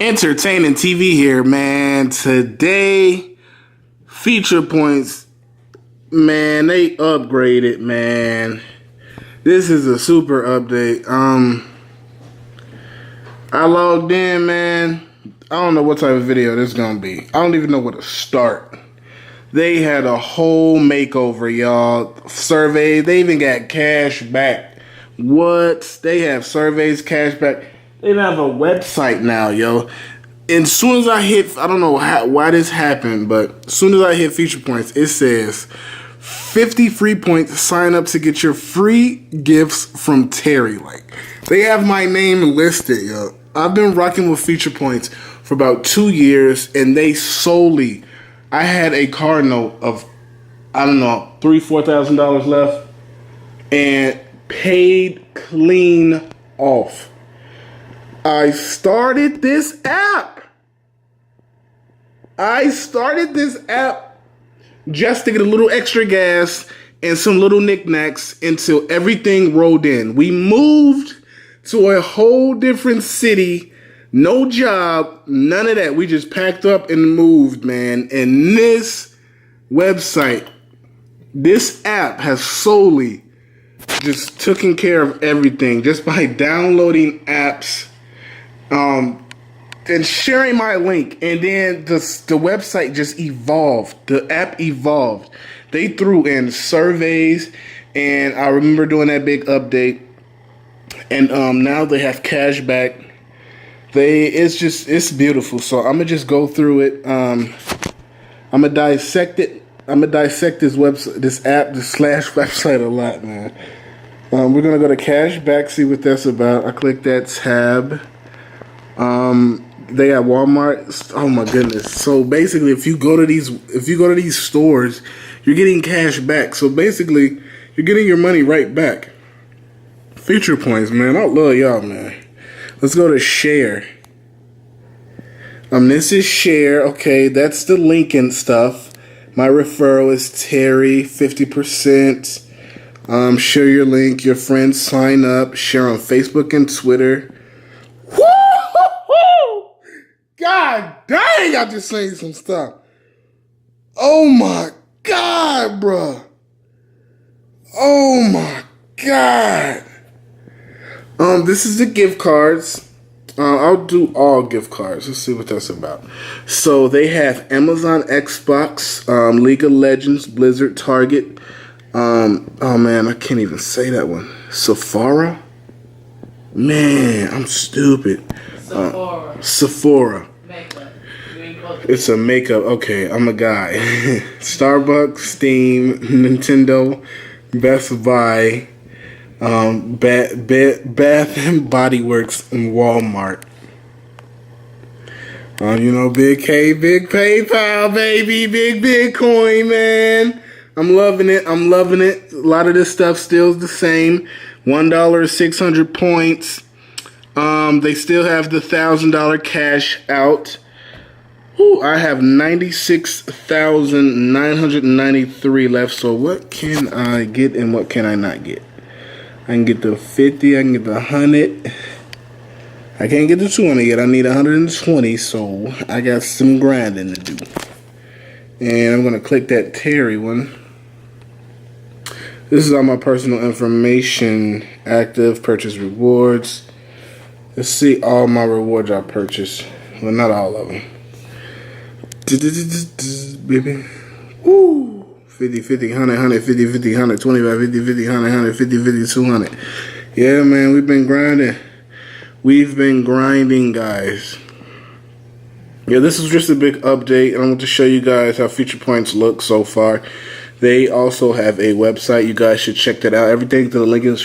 Entertaining TV here, man. Today, Feature Points, man, they upgraded, man. This is a super update. I logged in, man. I don't know what type of video this is gonna be. I don't even know where to start. They had a whole makeover, y'all. Survey. They even got cash back. What? They have surveys, cash back. They have a website now, yo. And as soon as I hit, I don't know why this happened, but as soon as I hit Feature Points, it says 50 free points. Sign up to get your free gifts from Terry. Like, they have my name listed, yo. I've been rocking with Feature Points for about 2 years, and they solely, I had a car note of, I don't know, $3,000-$4,000 left, and paid clean off. I started this app. Just to get a little extra gas and some little knickknacks until everything rolled in. We moved to a whole different city. No job, none of that. We just packed up and moved, man. And this website, this app has solely just taken care of everything just by downloading apps. And sharing my link, and then the website just evolved. The app evolved. They threw in surveys, and I remember doing that big update. And now they have cash back. It's beautiful. So I'm gonna just go through it. I'm gonna dissect it. I'm gonna dissect this website, this app, this website a lot, man. We're gonna go to cash back, see what that's about. I click that tab. They got Walmart. Oh my goodness. So basically, if you go to these stores, you're getting cash back. So basically, you're getting your money right back. Feature Points, man. I love y'all, man. Let's go to share. This is share. Okay, that's the link and stuff. My referral is Terry, 50%. Share your link. Your friends sign up. Share on Facebook and Twitter. God dang, I just saying some stuff. Oh my God, bruh. Oh my God. This is the gift cards. I'll do all gift cards. Let's see what that's about. So they have Amazon, Xbox, League of Legends, Blizzard, Target. Oh man, I can't even say that one. Sephora? Man, I'm stupid. Sephora. It's a makeup. Okay, I'm a guy. Starbucks, Steam, Nintendo, Best Buy, Bath and Body Works, and Walmart. Big K, big PayPal, baby, big Bitcoin, man. I'm loving it. A lot of this stuff still the same. $1, 600 points. They still have the $1,000 cash out. Ooh, I have 96,993 left. So what can I get and what can I not get? I can get the 50. I can get the 100. I can't get the 200 yet. I need 120. So I got some grinding to do. And I'm gonna click that Terry one. This is all my personal information. Active, purchase rewards. Let's see all my rewards I purchased. Well, not all of them. Baby. Woo! 50, 50, 100, 100, 50, 50, 100, 25, 50, 50, 100, 100, 50, 50, 200. Yeah, man, we've been grinding. We've been grinding, guys. Yeah, this is just a big update, and I want to show you guys how Feature Points look so far. They also have a website. You guys should check that out. Everything to the link in the